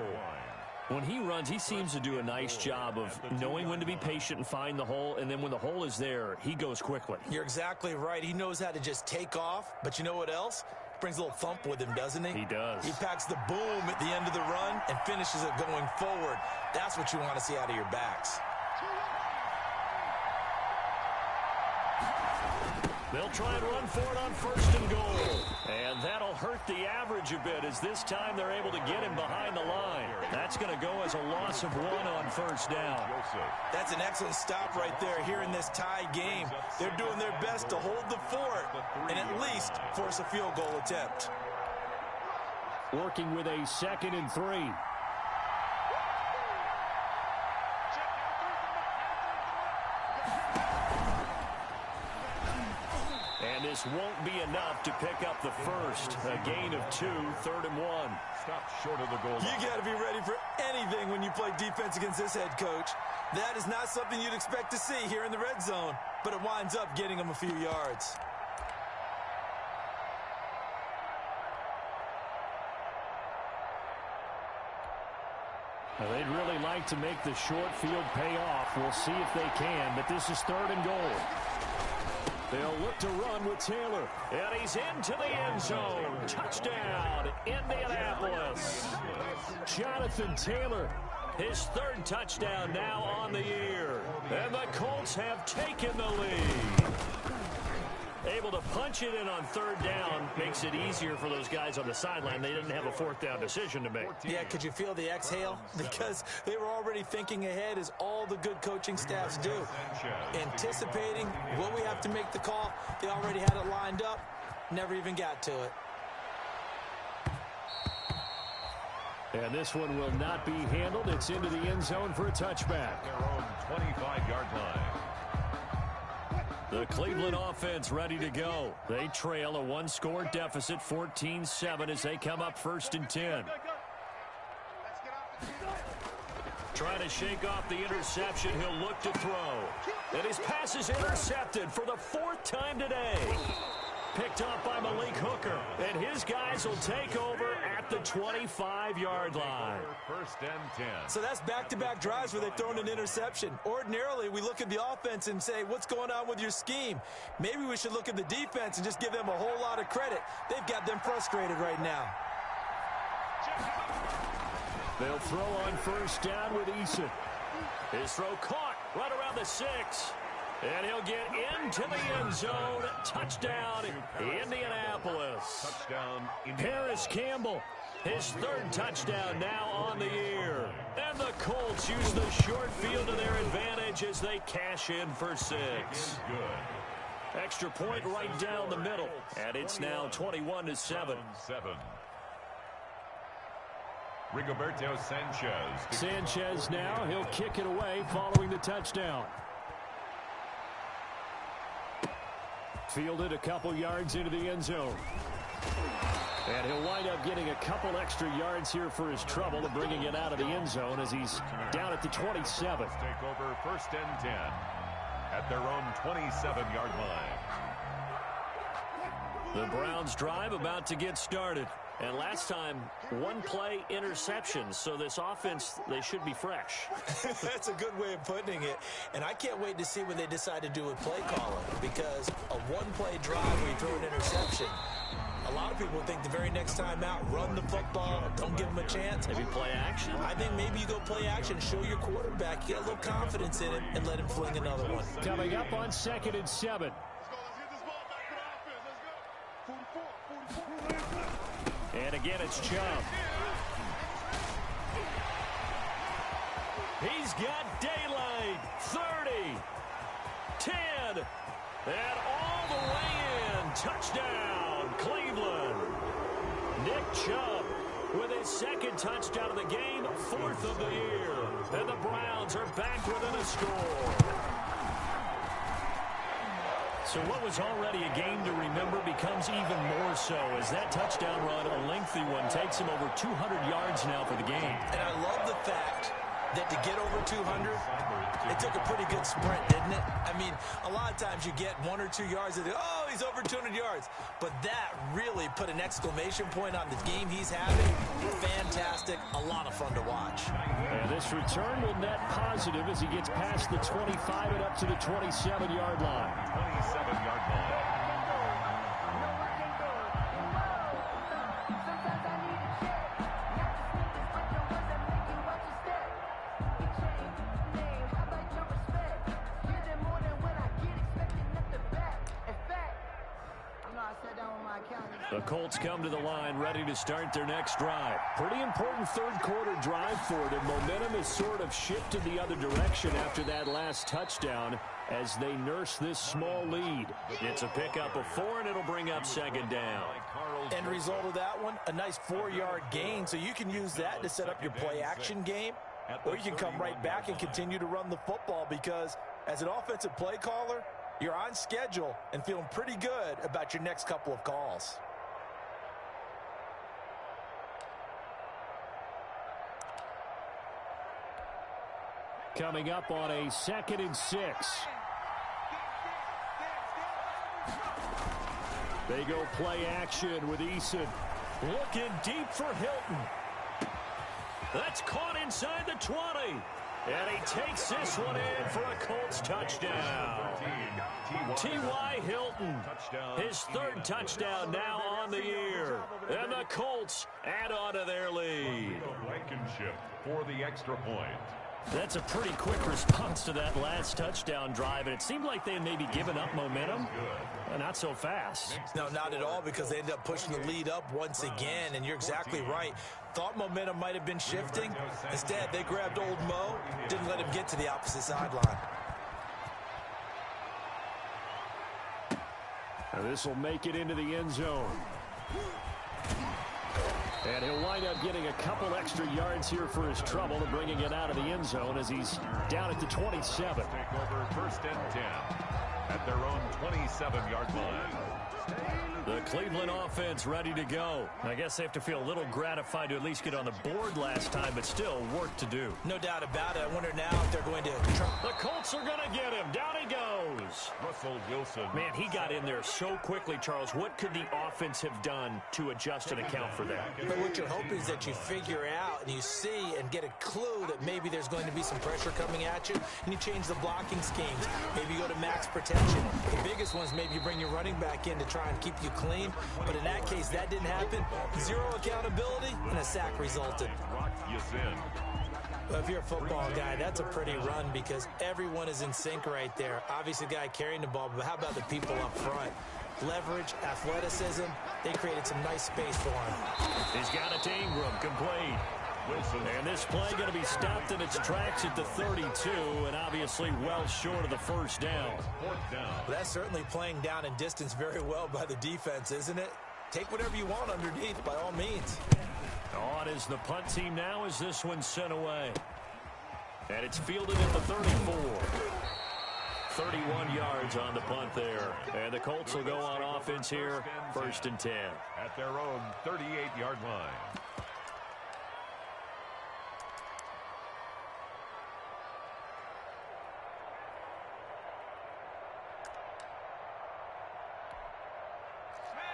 When he runs, he seems to do a nice job of knowing when to be patient and find the hole, and then when the hole is there, he goes quickly. You're exactly right. He knows how to just take off, but you know what else? Brings a little thump with him, doesn't he? He does. He packs the boom at the end of the run and finishes it going forward. That's what you want to see out of your backs. They'll try and run for it on 1st and goal. And that'll hurt the average a bit as this time they're able to get him behind the line. That's going to go as a loss of 1 on 1st down. That's an excellent stop right there here in this tie game. They're doing their best to hold the fort and at least force a field goal attempt. Working with a 2nd and 3. And this won't be enough to pick up the first. A gain of 2, 3rd and 1. Stop short of the goal line. You got to be ready for anything when you play defense against this head coach. That is not something you'd expect to see here in the red zone, but it winds up getting them a few yards. Well, they'd really like to make the short field pay off. We'll see if they can, but this is 3rd and goal. They'll look to run with Taylor. And he's into the end zone. Touchdown, Indianapolis. Jonathan Taylor, his third touchdown now on the year. And the Colts have taken the lead. Able to punch it in on third down makes it easier for those guys on the sideline. They didn't have a fourth down decision to make. Yeah, could you feel the exhale? Because they were already thinking ahead, as all the good coaching staffs do. Anticipating, will we have to make the call? They already had it lined up. Never even got to it. And this one will not be handled. It's into the end zone for a touchback. Their own 25-yard line. The Cleveland offense ready to go. They trail a one-score deficit, 14-7, as they come up 1st and 10. Trying to shake off the interception. He'll look to throw. And his pass is intercepted for the 4th time today. Picked off by Malik Hooker. And his guys will take over at the 25-yard line. 1st and 10. So that's back-to-back drives where they've thrown an interception. Ordinarily, we look at the offense and say, what's going on with your scheme? Maybe we should look at the defense and just give them a whole lot of credit. They've got them frustrated right now. They'll throw on 1st down with Eason. His throw caught right around the 6. And he'll get into the end zone. Touchdown, Indianapolis. Touchdown, Paris Campbell, his 3rd touchdown now on the year. And the Colts use the short field to their advantage as they cash in for 6. Good. Extra point right down the middle. And it's now 21-7. Rigoberto Sanchez. Sanchez now, he'll kick it away following the touchdown. Fielded a couple yards into the end zone. And he'll wind up getting a couple extra yards here for his trouble and bringing it out of the end zone as he's down at the 27. Take over 1st and 10 at their own 27-yard line. The Browns drive about to get started. And last time, 1-play interception. So this offense, they should be fresh. That's a good way of putting it. And I can't wait to see what they decide to do with play calling. Because a 1-play drive where you throw an interception, a lot of people think the very next time out, run the football, don't give them a chance. Maybe play action. I think maybe you go play action, show your quarterback, get a little confidence in it, and let him fling another one. Coming up on 2nd and 7. And again, it's Chubb. He's got daylight. 30, 10, and all the way in. Touchdown, Cleveland. Nick Chubb with his 2nd touchdown of the game, 4th of the year. And the Browns are back within a score. So what was already a game to remember becomes even more so as that touchdown run, a lengthy one, takes him over 200 yards now for the game. And I love the fact that to get over 200, it took a pretty good sprint, didn't it? I mean, a lot of times you get 1 or 2 yards and they, oh, he's over 200 yards. But that really put an exclamation point on the game he's having. Fantastic. A lot of fun to watch. And this return will net positive as he gets past the 25 and up to the 27-yard line. 27-yard line. The Colts come to the line ready to start their next drive. Pretty important 3rd quarter drive for them. Momentum has sort of shifted the other direction after that last touchdown as they nurse this small lead. It's a pickup of 4, and it'll bring up 2nd down. End result of that one, a nice 4-yard gain. So you can use that to set up your play-action game, or you can come right back and continue to run the football because as an offensive play caller, you're on schedule and feeling pretty good about your next couple of calls. Coming up on a 2nd and 6. They go play action with Eason. Looking deep for Hilton. That's caught inside the 20. And he takes this one in for a Colts touchdown. T.Y. Hilton, his third touchdown now on the year. And the Colts add on to their lead. Blankenship for the extra point. That's a pretty quick response to that last touchdown drive, and it seemed like they had maybe given up momentum. Not so fast. No, not at all, because they ended up pushing the lead up once again, and you're exactly right. Thought momentum might have been shifting. Instead, they grabbed old Mo, didn't let him get to the opposite sideline. This will make it into the end zone. And he'll wind up getting a couple extra yards here for his trouble and bringing it out of the end zone as he's down at the 27. Take over 1st and 10 at their own 27-yard line. The Cleveland offense ready to go. I guess they have to feel a little gratified to at least get on the board last time, but still work to do. No doubt about it. I wonder now if they're going to... The Colts are going to get him. Down he goes. Russell Wilson. Man, he got in there so quickly, Charles. What could the offense have done to adjust and account for that? But what you're hoping is that you figure out and you see and get a clue that maybe there's going to be some pressure coming at you, and you change the blocking schemes. Maybe you go to max protection. The biggest ones, maybe you bring your running back in to try and keep you clean. But in that case, that didn't happen. Zero accountability, and a sack resulted. Well, if you're a football guy, that's a pretty run because everyone is in sync right there. Obviously, the guy carrying the ball, but how about the people up front? Leverage, athleticism, they created some nice space for him. He's got it to Ingram, complete. Wilson. And this play going to be stopped in its tracks at the 32, and obviously well short of the first down. Well, that's certainly playing down in distance very well by the defense, isn't it? Take whatever you want underneath, by all means. On is the punt team now as this one's sent away. And it's fielded at the 34. 31 yards on the punt there. And the Colts will go on offense here, 1st and 10. At their own 38-yard line.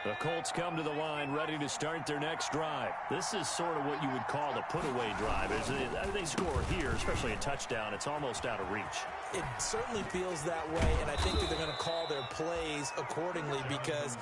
The Colts come to the line ready to start their next drive. This is sort of what you would call the put-away drive. As they score here, especially a touchdown, it's almost out of reach. It certainly feels that way, and I think that they're going to call their plays accordingly because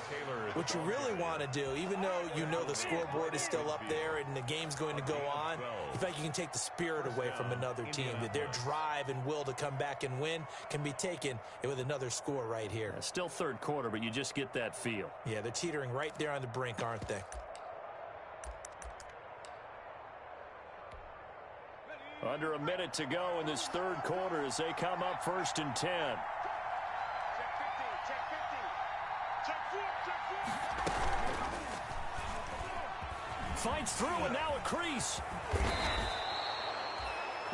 what you really want to do, even though you know the scoreboard is still up there and the game's going to go on, in fact, you can take the spirit away from another team. That their drive and will to come back and win can be taken with another score right here. Still third quarter, but you just get that feel. Yeah, they're teetering right there on the brink, aren't they? Under a minute to go in this third quarter as they come up 1st and 10. Fights through and now a crease.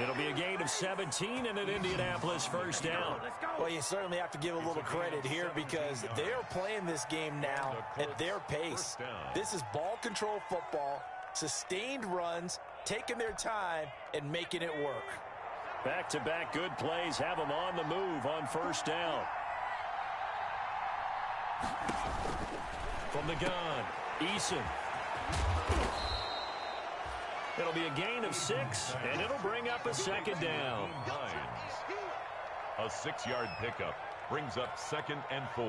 It'll be a gain of 17 and an Indianapolis first down. Well, you certainly have to give a little credit here because they're playing this game now at their pace. This is ball control football, sustained runs, taking their time and making it work. Back-to-back good plays have them on the move on 1st down. From the gun, Eason. It'll be a gain of 6, and it'll bring up a 2nd down. A 6-yard pickup brings up 2nd and 4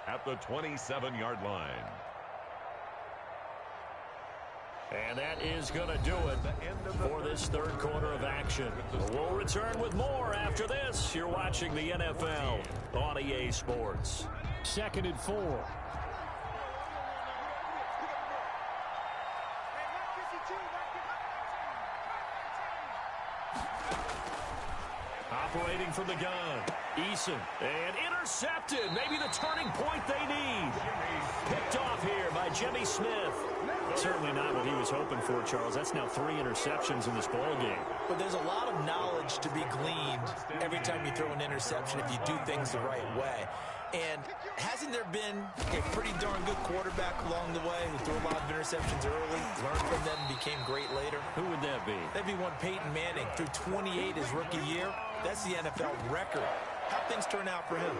at the 27-yard line. And that is going to do it for this third quarter of action. We'll return with more after this. You're watching the NFL on EA Sports. 2nd and 4. Operating from the gun, Eason, and intercepted. Maybe the turning point they need. Picked off here by Jimmy Smith. Certainly not what he was hoping for, Charles. That's now 3 interceptions in this ball game. But there's a lot of knowledge to be gleaned every time you throw an interception if you do things the right way. And hasn't there been a pretty darn good quarterback along the way who threw a lot of interceptions early, learned from them, and became great later? Who would that be? That'd be one Peyton Manning. Threw 28 his rookie year. That's the NFL record. How'd things turn out for him?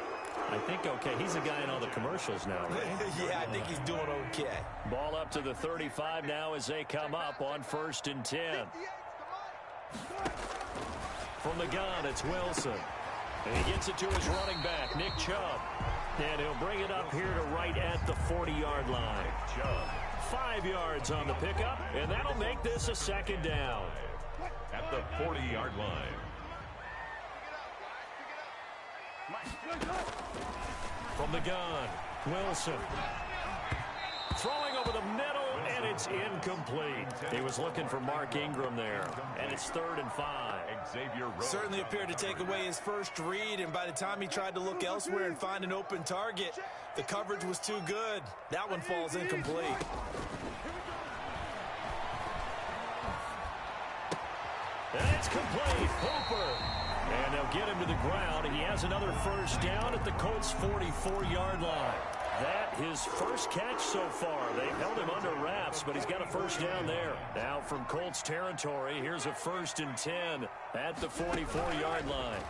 I think okay. He's a guy in all the commercials now, right? Yeah, I think he's doing okay. Ball up to the 35 now as they come up on 1st and 10. From the gun, it's Wilson. And he gets it to his running back, Nick Chubb. And he'll bring it up here to right at the 40-yard line. Chubb. 5 yards on the pickup, and that'll make this a second down. At the 40-yard line. From the gun, Wilson. Throwing over the middle, and it's incomplete. He was looking for Mark Ingram there, and it's 3rd and 5. Certainly appeared to take away his first read, and by the time he tried to look elsewhere and find an open target, the coverage was too good. That one falls incomplete. And it's complete. Hooper. And they'll get him to the ground. He has another first down at the Colts' 44-yard line. That his first catch so far. They've held him under wraps, but he's got a first down there. Now from Colts territory, here's a 1st and 10 at the 44-yard line.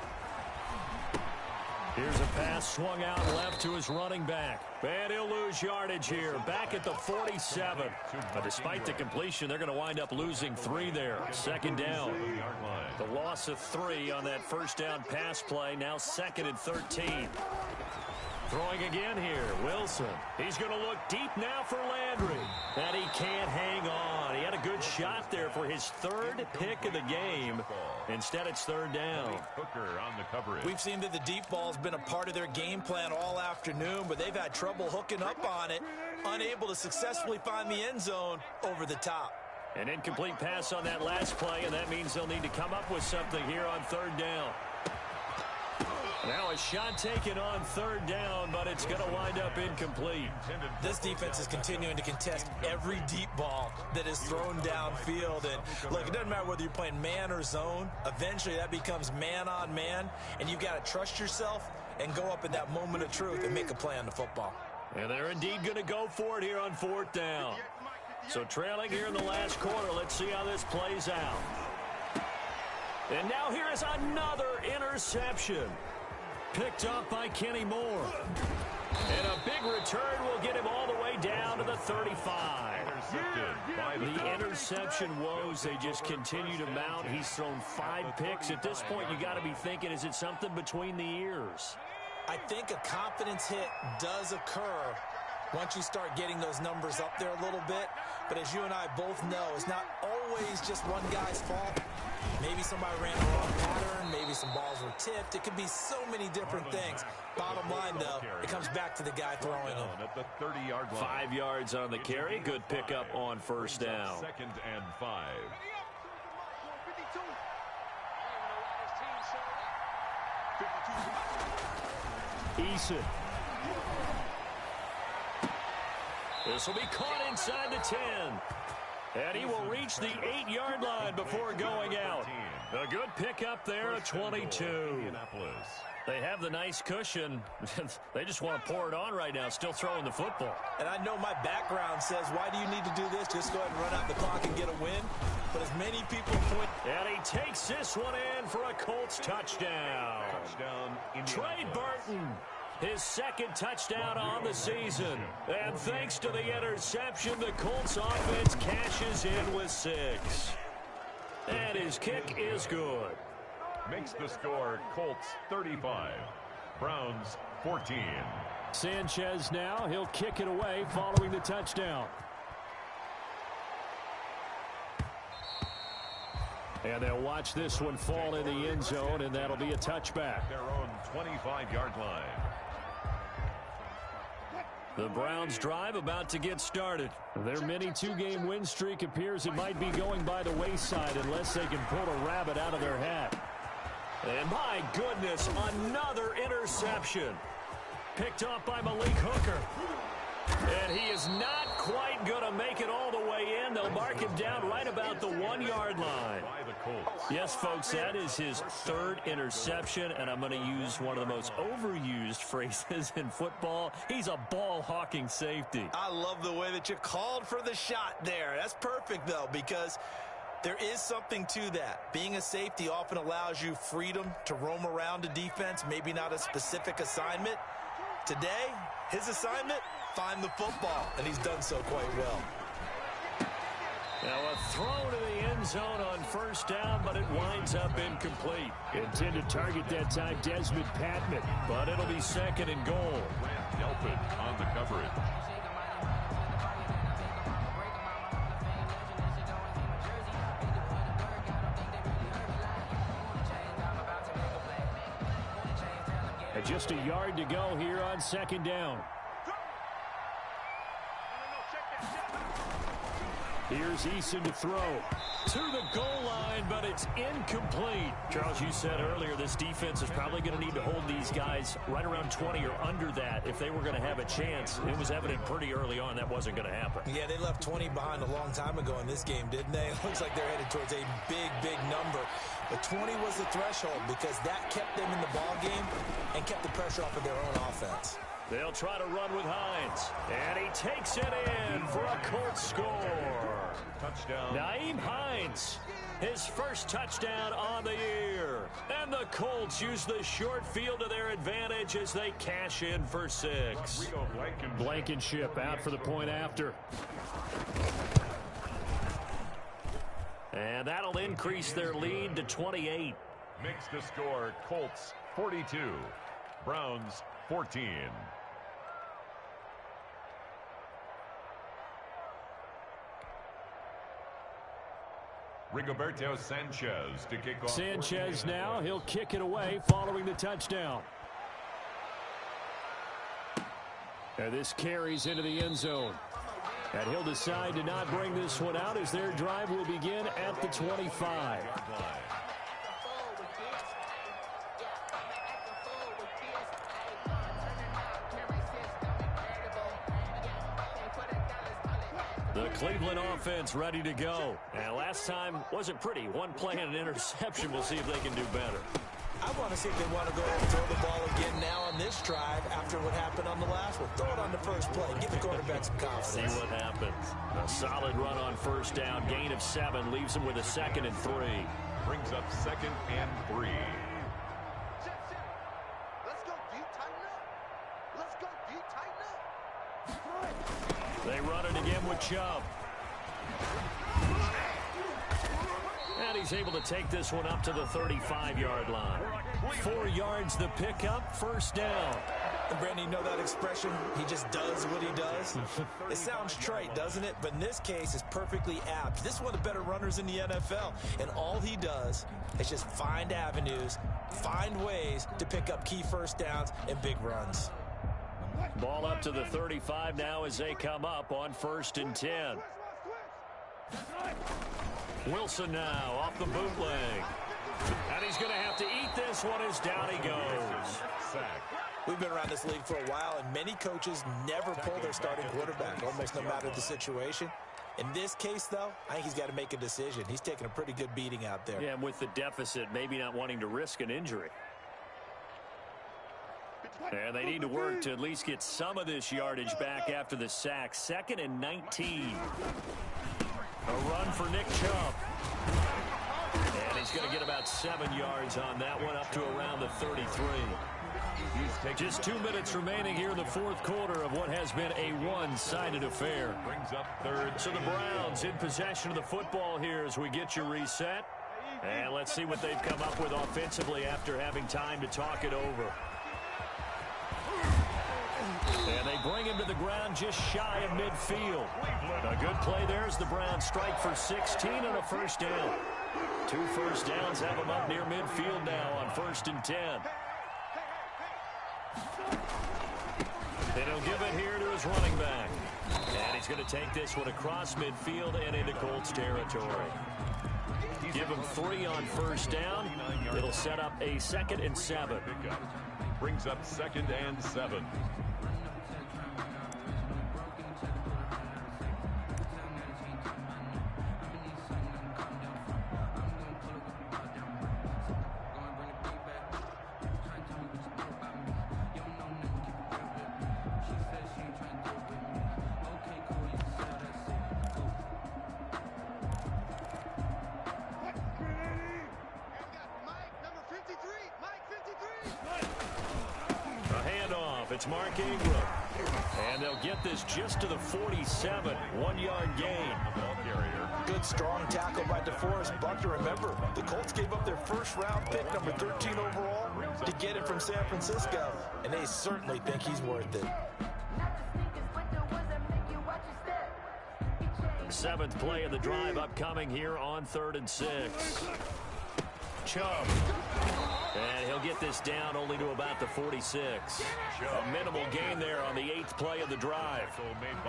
Here's a pass swung out left to his running back. And he'll lose yardage here, back at the 47. But despite the completion, they're going to wind up losing 3 there. Second down. The loss of 3 on that first down pass play. Now 2nd and 13. Throwing again here, Wilson. He's going to look deep now for Landry. And he can't hang on. He had a good shot there for his 3rd pick of the game. Instead, it's 3rd down. Hooker on the coverage. We've seen that the deep ball's been a part of their game plan all afternoon, but they've had trouble hooking up on it, unable to successfully find the end zone over the top. An incomplete pass on that last play, and that means they'll need to come up with something here on 3rd down. Now a shot taken on 3rd down, but it's going to wind up incomplete. This defense is continuing to contest every deep ball that is thrown downfield. And look, it doesn't matter whether you're playing man or zone. Eventually that becomes man on man, and you've got to trust yourself and go up in that moment of truth and make a play on the football. And they're indeed going to go for it here on 4th down. So trailing here in the last quarter, let's see how this plays out. And now here is another interception. Picked up by Kenny Moore. And a big return will get him all the way down to the 35. The interception woes, they just continue to mount. He's thrown 5 picks. At this point, you got to be thinking, is it something between the ears? I think a confidence hit does occur once you start getting those numbers up there a little bit. But as you and I both know, it's not always just one guy's fault. Maybe somebody ran the wrong pattern. Maybe some balls were tipped. It could be so many different things. Bottom line, though, it comes back to the guy throwing them. At the 30-yard line. 5 yards on the carry. Good pickup on first down. 2nd and 5. Eason. This will be caught inside the 10. And he will reach the 8-yard line before going out. A good pickup there at 22. They have the nice cushion. They just want to pour it on right now, still throwing the football. And I know my background says, why do you need to do this? Just go ahead and run out the clock and get a win. But as many people point... And he takes this one in for a Colts touchdown. Trey Burton, his 2nd touchdown on the season. And thanks to the interception, the Colts offense cashes in with 6. And his kick is good. Makes the score Colts 35, Browns 14. Sanchez now, he'll kick it away following the touchdown. And they'll watch this one fall in the end zone, and that'll be a touchback. Their own 25-yard line. The Browns drive about to get started. Their mini 2-game win streak appears it might be going by the wayside unless they can pull a rabbit out of their hat. And my goodness, another interception. Picked off by Malik Hooker. And he is not quite going to make it all the way in. They'll mark him down right about the 1-yard line. Yes, folks, that is his 3rd interception, and I'm going to use one of the most overused phrases in football. He's a ball-hawking safety. I love the way that you called for the shot there. That's perfect, though, because there is something to that. Being a safety often allows you freedom to roam around a defense, maybe not a specific assignment. Today, his assignment, find the football, and he's done so quite well. Now a throw to the end zone on first down, but it winds up incomplete. Intended target that time, Desmond Patman, but it'll be second and goal. Delphin on the coverage. Just a yard to go here on second down. Here's Eason to throw. To the goal line, but it's incomplete. Charles, you said earlier this defense is probably going to need to hold these guys right around 20 or under that if they were going to have a chance. It was evident pretty early on that wasn't going to happen. Yeah, they left 20 behind a long time ago in this game, didn't they? It looks like they're headed towards a big, big number. But 20 was the threshold because that kept them in the ball game and kept the pressure off of their own offense. They'll try to run with Hines. And he takes it in for a Colts score. Touchdown. Nyheim Hines, his first touchdown on the year. And the Colts use the short field to their advantage as they cash in for 6. Blankenship out for the point after. And that'll increase their lead to 28. Makes the score Colts 42, Browns 14. Rigoberto Sanchez to kick off. Sanchez now, he'll kick it away following the touchdown. And this carries into the end zone. And he'll decide to not bring this one out as their drive will begin at the 25. The Cleveland offense ready to go. And last time wasn't pretty. One play and an interception. We'll see if they can do better. I want to see if they want to go ahead and throw the ball again now on this drive after what happened on the last one. Throw it on the first play. Give the quarterback some confidence. See what happens. A solid run on first down. Gain of 7 leaves him with a 2nd and 3. Brings up 2nd and 3. Let's go, D. Tighten up. Let's go, D. Tighten up. They run it again with Chubb. And he's able to take this one up to the 35-yard line. 4 yards the pickup, first down. And Brandon, you know that expression? He just does what he does. It sounds trite, doesn't it? But in this case, it's perfectly apt. This is one of the better runners in the NFL. And all he does is just find avenues, find ways to pick up key first downs and big runs. Ball up to the 35 now as they come up on 1st and 10. Wilson now off the bootleg. And he's going to have to eat this one as down he goes. We've been around this league for a while, and many coaches never pull their starting quarterback, almost no matter the situation. In this case, though, I think he's got to make a decision. He's taking a pretty good beating out there. Yeah, and with the deficit, maybe not wanting to risk an injury. And they need to work to at least get some of this yardage back after the sack. 2nd and 19. A run for Nick Chubb. And he's going to get about 7 yards on that one, up to around the 33. Just 2 minutes remaining here in the 4th quarter of what has been a one-sided affair. Brings up 3rd. So the Browns in possession of the football here as we get you reset. And let's see what they've come up with offensively after having time to talk it over. And they bring him to the ground just shy of midfield. A good play there as the Browns strike for 16 and a first down. 2 first downs have him up near midfield now on 1st and 10. And he'll give it here to his running back. And he's going to take this one across midfield and into Colts territory. Give him 3 on first down. It'll set up a 2nd and 7. Brings up 2nd and 7. It's Mark Ingram. And they'll get this just to the 47, 1-yard gain. Good, strong tackle by DeForest Buckner. Remember, the Colts gave up their first-round pick, number 13 overall, to get him from San Francisco, and they certainly think he's worth it. 7th play of the drive upcoming here on 3rd and 6. Chubb. And he'll get this down only to about the 46. A minimal gain there on the 8th play of the drive.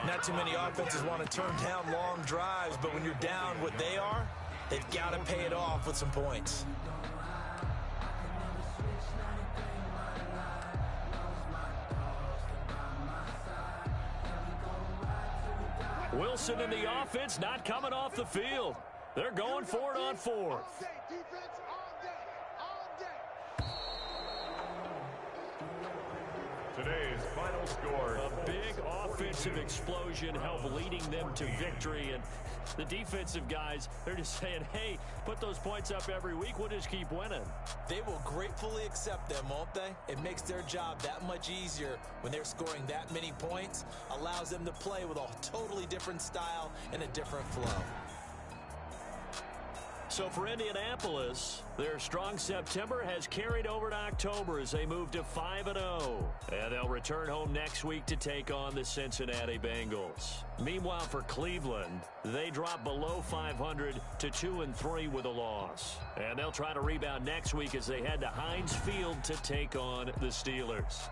Not too many offenses want to turn down long drives, but when you're down what they are, they've got to pay it off with some points. Wilson in the offense not coming off the field. They're going for it on 4th. Today's final score. A big offensive explosion helped leading them to victory. And the defensive guys, they're just saying, hey, put those points up every week. We'll just keep winning. They will gratefully accept them, won't they? It makes their job that much easier when they're scoring that many points. Allows them to play with a totally different style and a different flow. So for Indianapolis, their strong September has carried over to October as they move to 5-0. And they'll return home next week to take on the Cincinnati Bengals. Meanwhile, for Cleveland, they drop below 500 to 2-3 with a loss. And they'll try to rebound next week as they head to Heinz Field to take on the Steelers.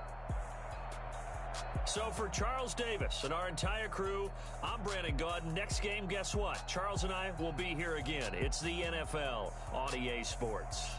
So for Charles Davis and our entire crew, I'm Brandon Gaudin. Next game, guess what? Charles and I will be here again. It's the NFL on EA Sports.